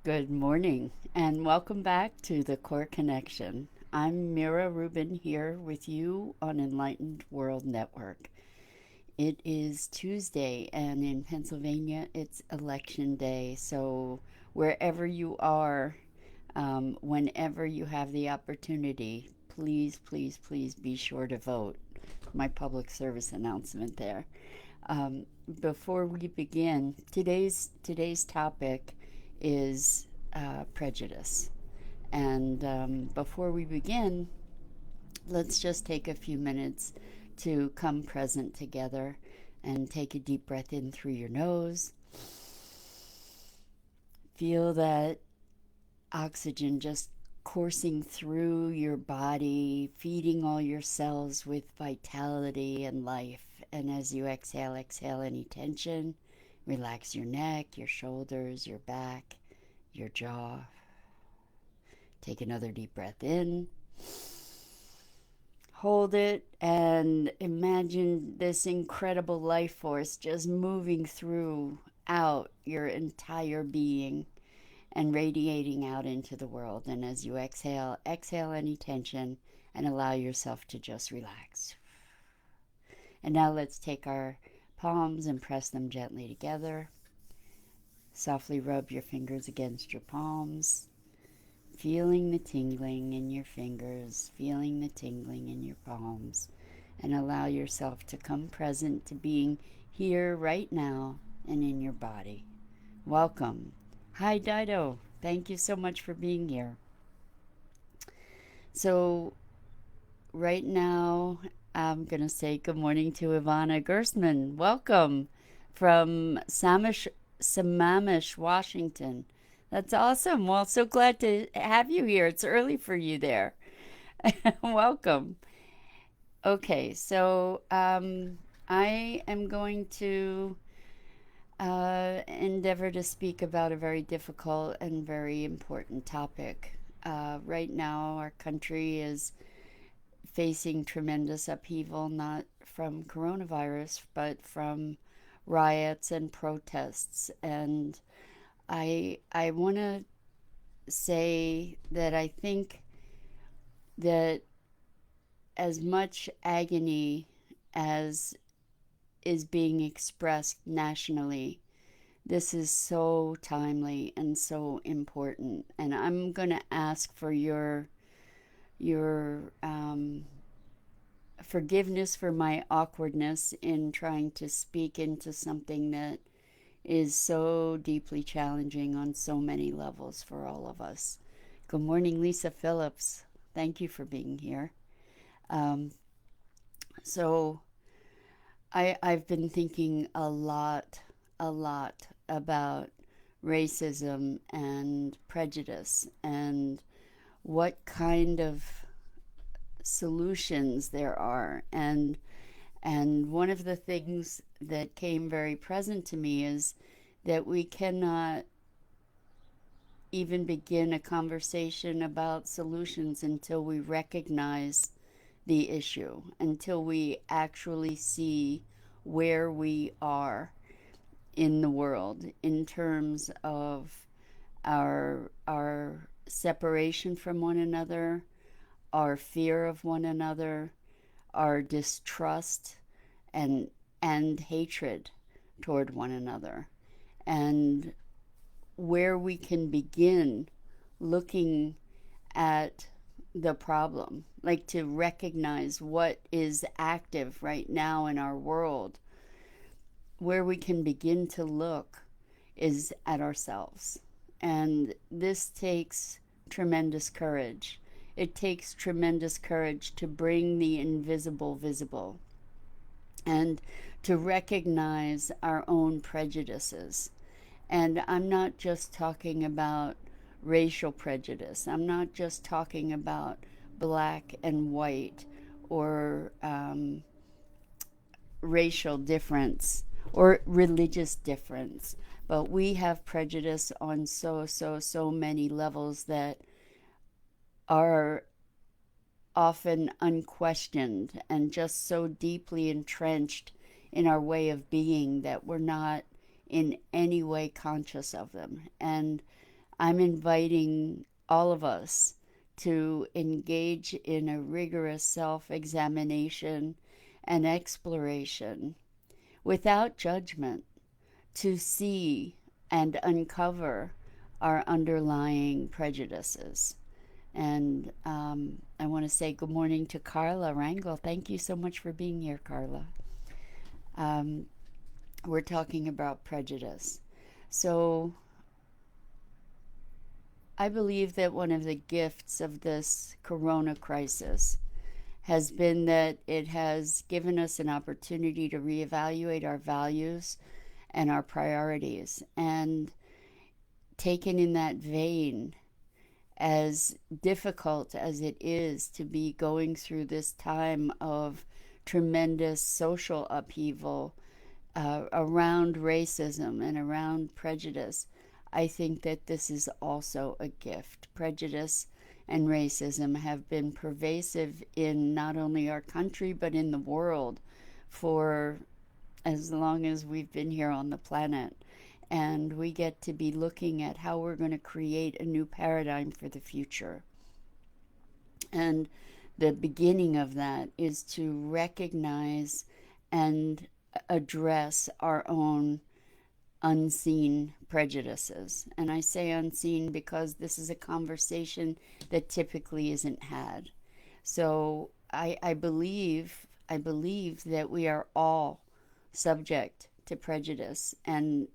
Good morning, and welcome back to the Core Connection. I'm Mira Rubin here with you on Enlightened World Network. It is Tuesday, and in Pennsylvania, it's election day. So, wherever you are, whenever you have the opportunity, please, please, please be sure to vote. My public service announcement there. Um, Before we begin, today's topic is prejudice. And before we begin, let's just take a few minutes to come present together and take a deep breath in through your nose. Feel that oxygen just coursing through your body, feeding all your cells with vitality and life. And as you exhale, exhale any tension. Relax your neck, your shoulders, your back, your jaw. Take another deep breath in. Hold it and imagine this incredible life force just moving through out your entire being and radiating out into the world. And as you exhale, exhale any tension and allow yourself to just relax. And now let's take our palms and press them gently together. Softly rub your fingers against your palms, feeling the tingling in your fingers, feeling the tingling in your palms, and allow yourself to come present to being here right now and in your body. Welcome. Hi, Dido. Thank you so much for being here. So, right now, I'm going to say good morning to Ivana Gerstmann. Welcome from Sammamish, Washington. That's awesome. Well, so glad to have you here. It's early for you there. Welcome. Okay, so I am going to endeavor to speak about a very difficult and very important topic. Right now, our country is facing tremendous upheaval, not from coronavirus, but from riots and protests. And I want to say that I think that as much agony as is being expressed nationally, this is so timely and so important. And I'm going to ask for your forgiveness for my awkwardness in trying to speak into something that is so deeply challenging on so many levels for all of us. Good morning, Lisa Phillips. Thank you for being here. Um, so, I've been thinking a lot about racism and prejudice and what kind of solutions there are. And one of the things that came very present to me is that we cannot even begin a conversation about solutions until we recognize the issue, until we actually see where we are in the world in terms of our separation from one another, our fear of one another, our distrust and hatred toward one another, and where we can begin looking at the problem, like to recognize what is active right now in our world. Where we can begin to look is at ourselves. And this takes tremendous courage. It takes tremendous courage to bring the invisible visible and to recognize our own prejudices. And I'm not just talking about racial prejudice, I'm not just talking about black and white or racial difference or religious difference, but we have prejudice on so many levels that are often unquestioned and just so deeply entrenched in our way of being that we're not in any way conscious of them. And I'm inviting all of us to engage in a rigorous self examination and exploration without judgment to see and uncover our underlying prejudices. And I want to say good morning to Carla Rangel. Thank you so much for being here, Carla. Um, we're talking about prejudice. So I believe that one of the gifts of this corona crisis has been that it has given us an opportunity to reevaluate our values and our priorities. And taken in that vein, as difficult as it is to be going through this time of tremendous social upheaval around racism and around prejudice, I think that this is also a gift. Prejudice and racism have been pervasive in not only our country but in the world for as long as we've been here on the planet. And we get to be looking at how we're going to create a new paradigm for the future. And the beginning of that is to recognize and address our own unseen prejudices. And I say unseen because this is a conversation that typically isn't had. So I believe that we are all subject to prejudice and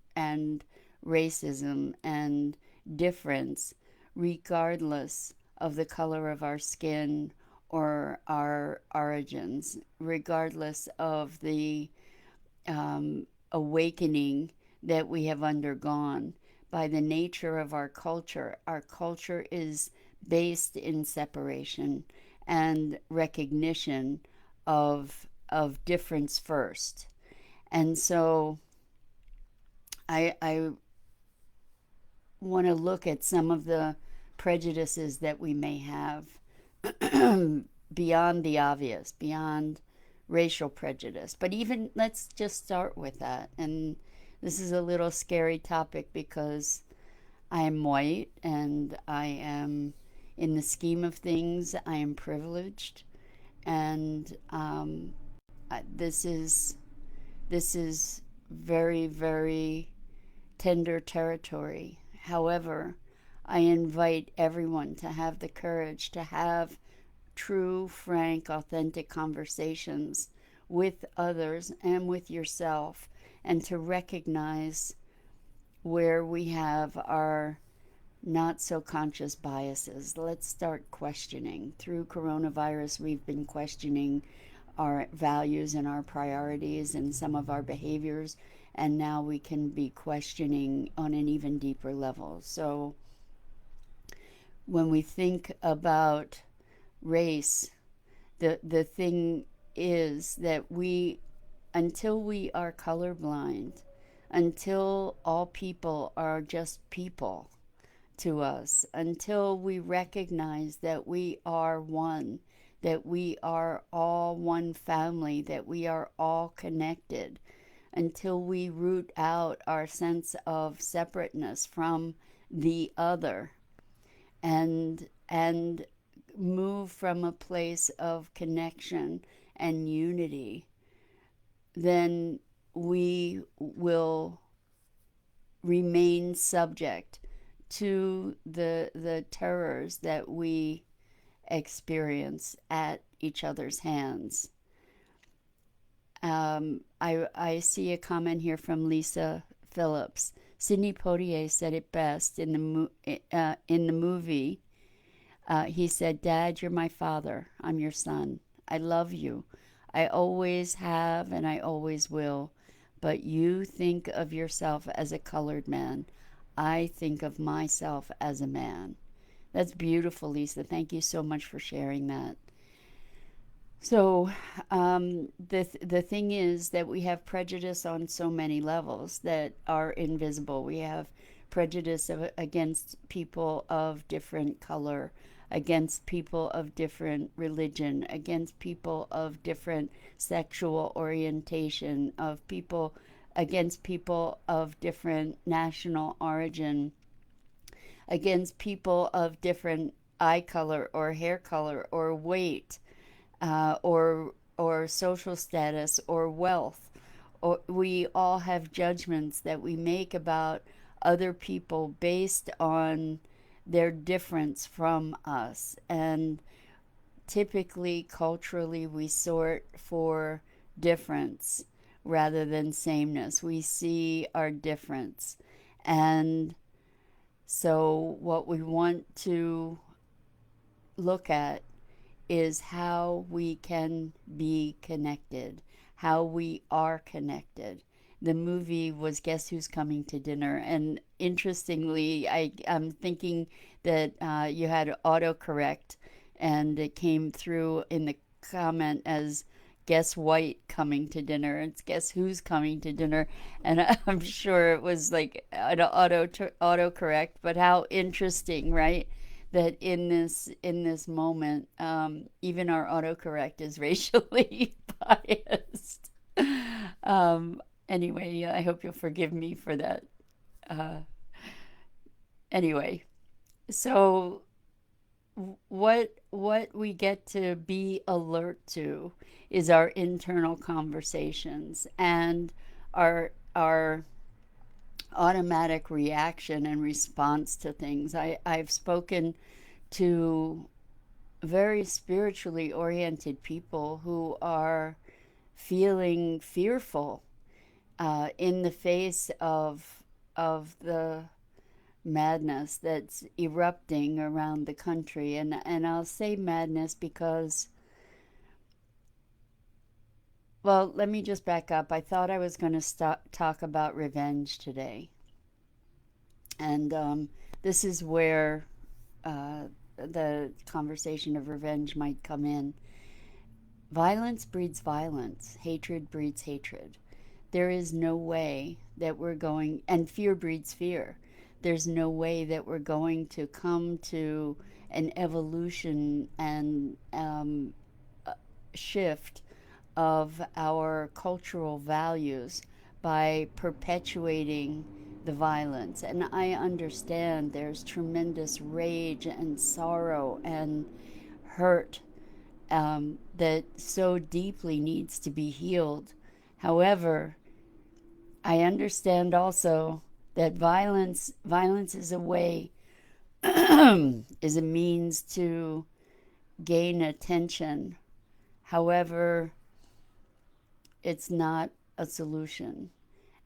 racism and difference, regardless of the color of our skin or our origins, regardless of the awakening that we have undergone by the nature of our culture. Our culture is based in separation and recognition of difference first. And so I want to look at some of the prejudices that we may have beyond the obvious, beyond racial prejudice. But even let's just start with that. And this is a little scary topic because I am white and I am, in the scheme of things, I am privileged. And this is very, very tender territory. However, I invite everyone to have the courage to have true, frank, authentic conversations with others and with yourself, and to recognize where we have our not so conscious biases. Let's start questioning. Through coronavirus, we've been questioning our values and our priorities and some of our behaviors, and now we can be questioning on an even deeper level. So when we think about race, the thing is that until we are colorblind, until all people are just people to us, until we recognize that we are one, that we are all one family, that we are all connected, until we root out our sense of separateness from the other and move from a place of connection and unity, then we will remain subject to the terrors that we experience at each other's hands. I see a comment here from Lisa Phillips. Sidney Poitier said it best in the movie. He said, "Dad, you're my father. I'm your son. I love you. I always have and I always will. But you think of yourself as a colored man. I think of myself as a man." That's beautiful, Lisa. Thank you so much for sharing that. So the thing is that we have prejudice on so many levels that are invisible. We have prejudice against people of different color, against people of different religion, against people of different sexual orientation, against people of different national origin, against people of different eye color or hair color or weight, or social status or wealth. Or we all have judgments that we make about other people based on their difference from us. And typically, culturally, we sort for difference rather than sameness. We see our difference. And so, what we want to look at is how we can be connected, how we are connected. The movie was Guess Who's Coming to Dinner? And interestingly, I'm thinking that you had autocorrect and it came through in the comment as Guess White coming to dinner. It's Guess Who's Coming to Dinner. And I'm sure it was like an autocorrect, but how interesting, right? That in this moment, even our autocorrect is racially biased. Um, anyway, I hope you'll forgive me for that. Uh, anyway, so what we get to be alert to is our internal conversations and our automatic reaction and response to things. I've spoken to very spiritually oriented people who are feeling fearful in the face of the madness that's erupting around the country. And I'll say madness because, well, let me just back up. I thought I was going to talk about revenge today. And this is where the conversation of revenge might come in. Violence breeds violence, hatred breeds hatred. There is no way that we're going, and fear breeds fear. There's no way that we're going to come to an evolution and shift of our cultural values by perpetuating the violence. And I understand there's tremendous rage and sorrow and hurt that so deeply needs to be healed. However, I understand also that violence is a way, is a means to gain attention. However, it's not a solution.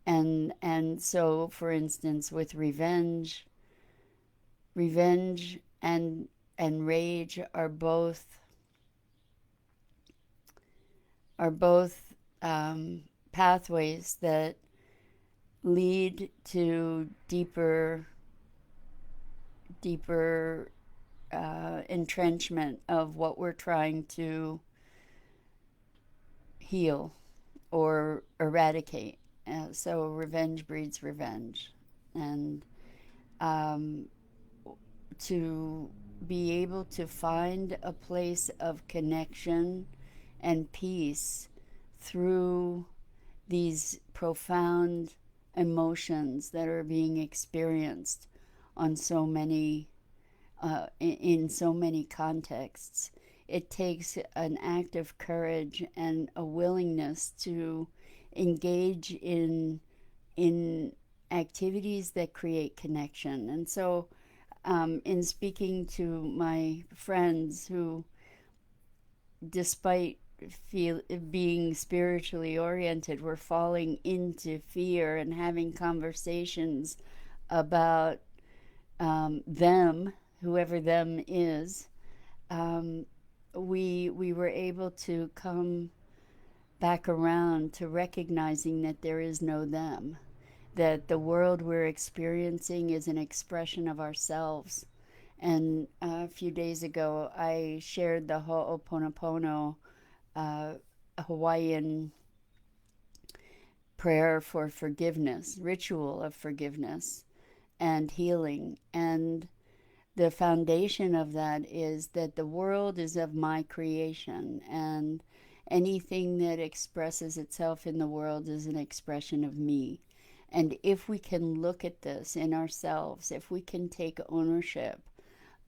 And so, for instance, with revenge and rage are both pathways that lead to deeper entrenchment of what we're trying to heal or eradicate. So revenge breeds revenge, and um, to be able to find a place of connection and peace through these profound emotions that are being experienced on so many in so many contexts. It takes an act of courage and a willingness to engage in activities that create connection. And so, in speaking to my friends who, despite being spiritually oriented, were falling into fear and having conversations about them, whoever them is, we were able to come back around to recognizing that there is no them, that the world we're experiencing is an expression of ourselves. And a few days ago, I shared the Ho'oponopono, Hawaiian prayer for forgiveness, ritual of forgiveness and healing. And the foundation of that is that the world is of my creation, and anything that expresses itself in the world is an expression of me. And if we can look at this in ourselves, if we can take ownership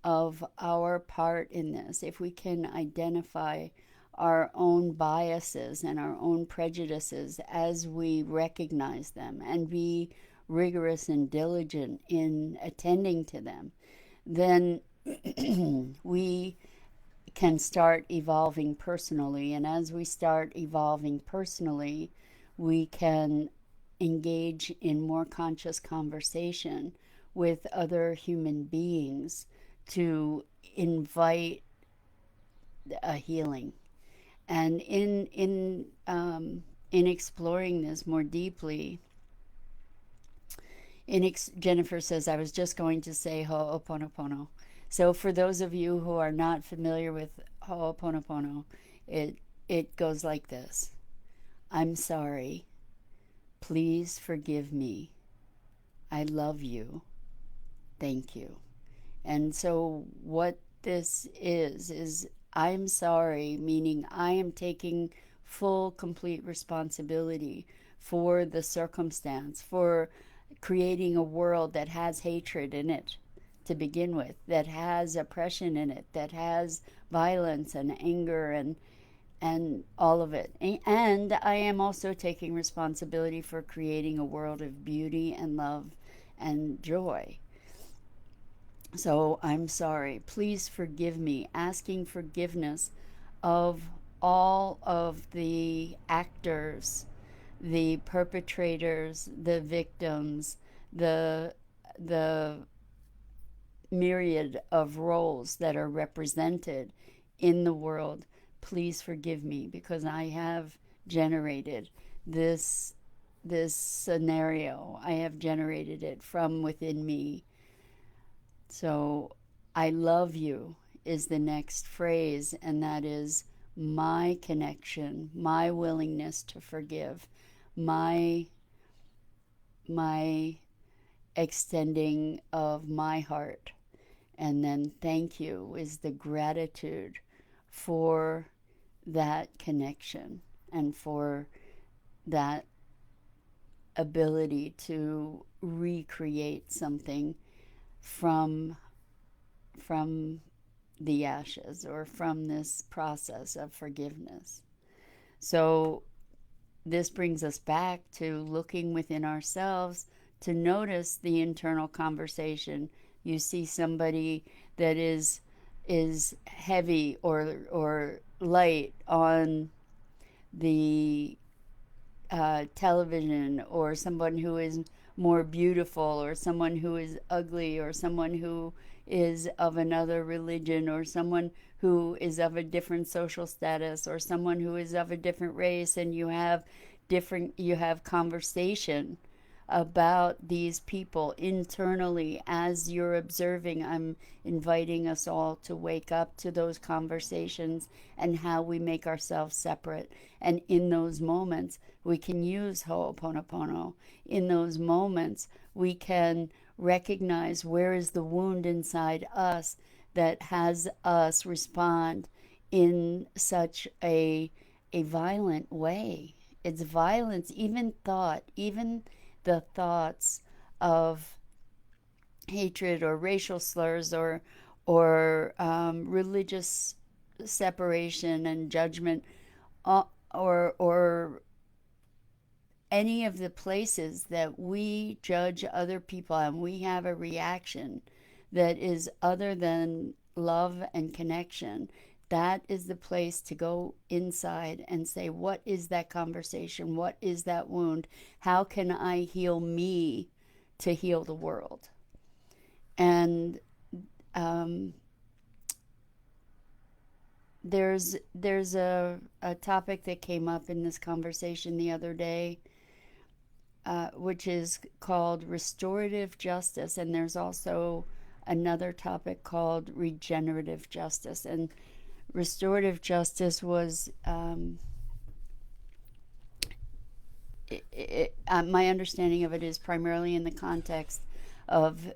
of our part in this, if we can identify our own biases and our own prejudices as we recognize them and be rigorous and diligent in attending to them, then we can start evolving personally. And as we start evolving personally, we can engage in more conscious conversation with other human beings to invite a healing. And in exploring this more deeply, Jennifer says, I was just going to say Ho'oponopono. So for those of you who are not familiar with Ho'oponopono, it goes like this: I'm sorry. Please forgive me. I love you. Thank you. And so what this is I'm sorry, meaning I am taking full, complete responsibility for the circumstance, for creating a world that has hatred in it to begin with, that has oppression in it, that has violence and anger and all of it. And I am also taking responsibility for creating a world of beauty and love and joy. So I'm sorry. Please forgive me. Asking forgiveness of all of the actors, the perpetrators, the victims, the myriad of roles that are represented in the world. Please forgive me, because I have generated this scenario. I have generated it from within me. So I love you is the next phrase, and that is my connection, my willingness to forgive, my extending of my heart. And then thank you is the gratitude for that connection and for that ability to recreate something from the ashes, or from this process of forgiveness. So this brings us back to looking within ourselves to notice the internal conversation. You see somebody that is heavy or light on the television, or someone who is more beautiful, or someone who is ugly, or someone who is of another religion, or someone who is of a different social status, or someone who is of a different race, and you have conversation about these people internally as you're observing. I'm inviting us all to wake up to those conversations and how we make ourselves separate. And in those moments, we can use Ho'oponopono. In those moments, we can recognize where is the wound inside us that has us respond in such a violent way. It's violence, even thought, even the thoughts of hatred or racial slurs or religious separation and judgment, or any of the places that we judge other people and we have a reaction that is other than love and connection. That is the place to go inside and say, what is that conversation? What is that wound? How can I heal me to heal the world? And there's a topic that came up in this conversation the other day, which is called restorative justice. And there's also another topic called regenerative justice. And restorative justice was, my understanding of it is primarily in the context of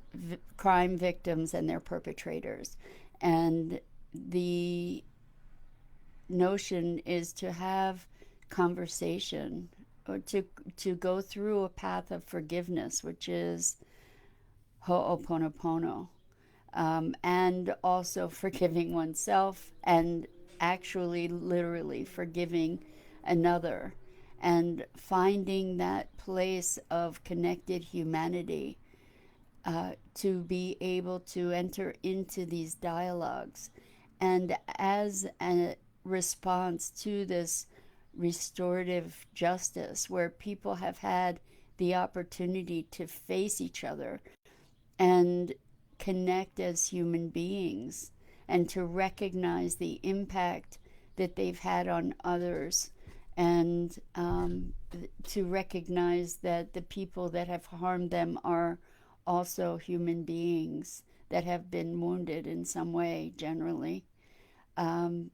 crime victims and their perpetrators. And the notion is to have conversation or to go through a path of forgiveness, which is ho'oponopono, and also forgiving oneself and actually literally forgiving another, and finding that place of connected humanity, to be able to enter into these dialogues. And as a response to this restorative justice, where people have had the opportunity to face each other and connect as human beings, and to recognize the impact that they've had on others, and to recognize that the people that have harmed them are also human beings that have been wounded in some way, generally. Um,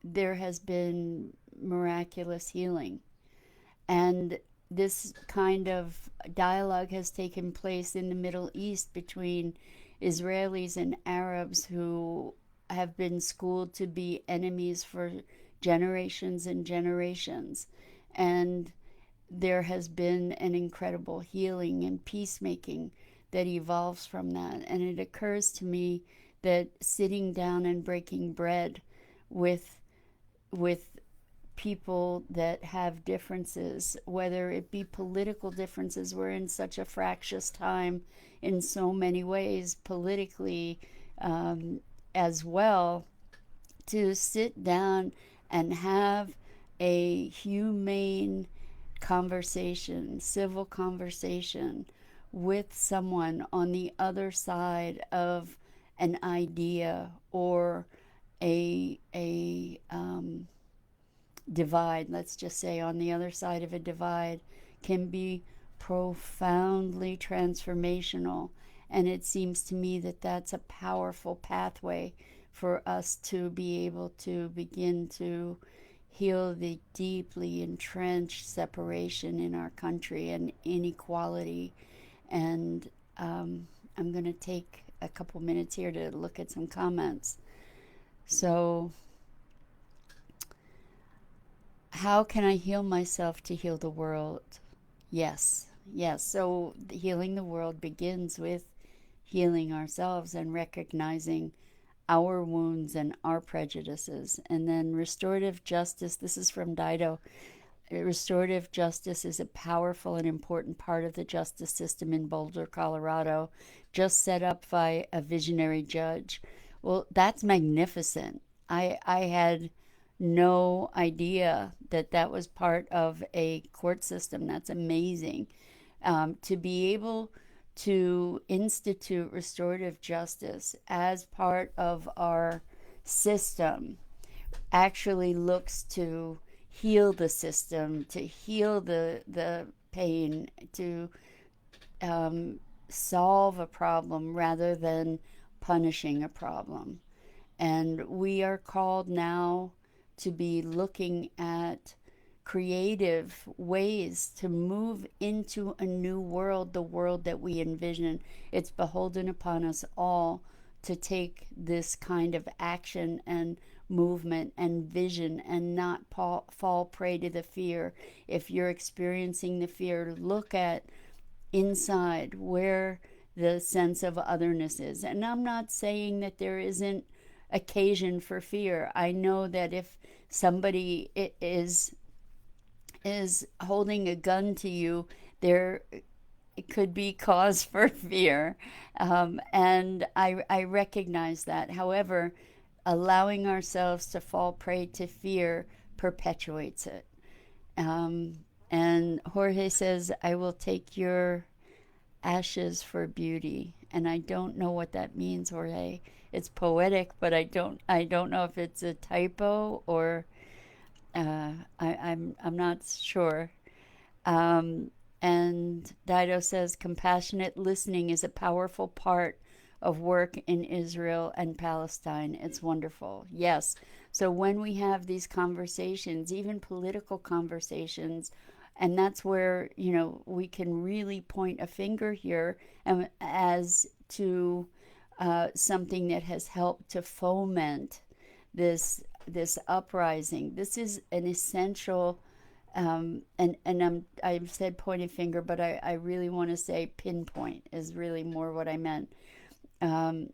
there has been miraculous healing. And this kind of dialogue has taken place in the Middle East between Israelis and Arabs who have been schooled to be enemies for generations and generations. And there has been an incredible healing and peacemaking that evolves from that. And it occurs to me that sitting down and breaking bread with with people that have differences, whether it be political differences. We're in such a fractious time in so many ways, politically, um, as well, to sit down and have a humane conversation, civil conversation with someone on the other side of an idea or a divide, let's just say on the other side of a divide, can be profoundly transformational. And it seems to me that that's a powerful pathway for us to be able to begin to heal the deeply entrenched separation in our country and inequality. And I'm going to take a couple minutes here to look at some comments. So, how can I heal myself to heal the world? Yes, yes. So, healing the world begins with healing ourselves and recognizing our wounds and our prejudices. And then restorative justice, this is from Dido. Restorative justice is a powerful and important part of the justice system in Boulder, Colorado, just set up by a visionary judge. Well, that's magnificent. I had no idea that that was part of a court system. That's amazing. To be able to institute restorative justice as part of our system actually looks to heal the system, to heal the pain, to solve a problem rather than punishing a problem. And we are called now to be looking at creative ways to move into a new world, the world that we envision. It's beholden upon us all to take this kind of action and movement and vision and not fall prey to the fear. If you're experiencing the fear, look at inside where the sense of otherness is. And I'm not saying that there isn't occasion for fear. I know that if somebody is holding a gun to you, there it could be cause for fear. And I recognize that. However, allowing ourselves to fall prey to fear perpetuates it. Um, and Jorge says, I will take your ashes for beauty. And I don't know what that means, Jorge. It's poetic, but I don't know if it's a typo or I'm not sure. Um, and Dido says compassionate listening is a powerful part of work in Israel and Palestine. It's wonderful. Yes. So when we have these conversations, even political conversations, and that's where, we can really point a finger here as to something that has helped to foment this uprising. This is an essential I've said pointed finger, but I really want to say pinpoint is really more what I meant. Um,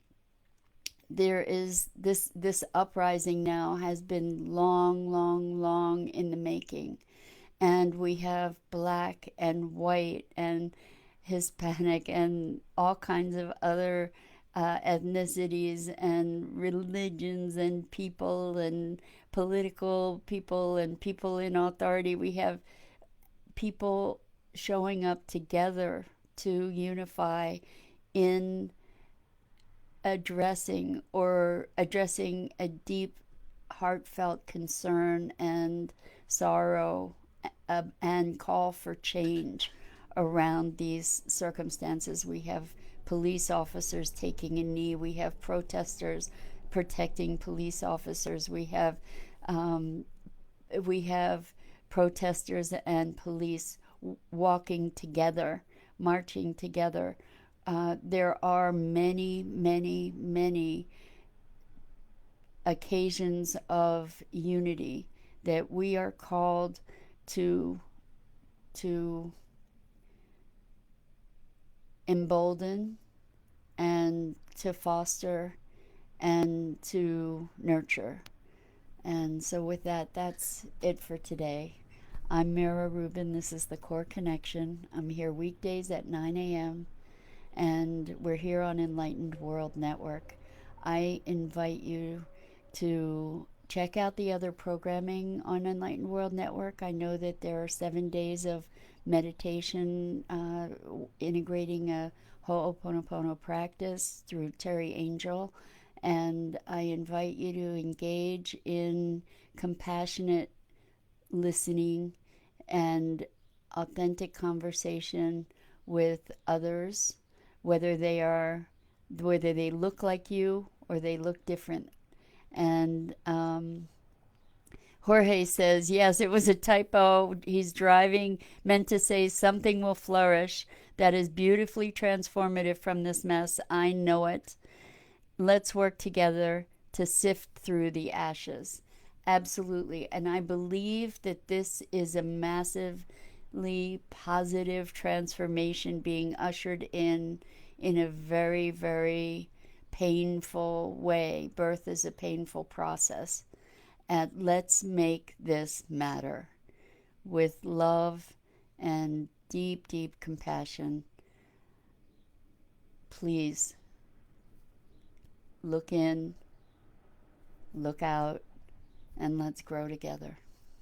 there is this uprising now has been long, long, long in the making, and we have black and white and Hispanic and all kinds of other ethnicities and religions and people and political people and people in authority. We have people showing up together to unify in addressing a deep heartfelt concern and sorrow, and call for change around these circumstances. We have police officers taking a knee. We have protesters protecting police officers. Um, we have protesters and police walking together, marching together. There are many, many, many occasions of unity that we are called to to embolden and to foster and to nurture. And so with that, that's it for today. I'm Mara Rubin. This is the Core Connection. I'm here weekdays at 9 a.m. and we're here on Enlightened World Network. I invite you to check out the other programming on Enlightened World Network. I know that there are 7 days of meditation, integrating a Ho'oponopono practice through Terry Angel. And I invite you to engage in compassionate listening and authentic conversation with others, whether they look like you or they look different. And Jorge says, yes, it was a typo. He's driving, meant to say something will flourish that is beautifully transformative from this mess. I know it. Let's work together to sift through the ashes. Absolutely. And I believe that this is a massively positive transformation being ushered in a very, very painful way. Birth is a painful process. And let's make this matter with love and deep, deep compassion. Please look in, look out, and let's grow together.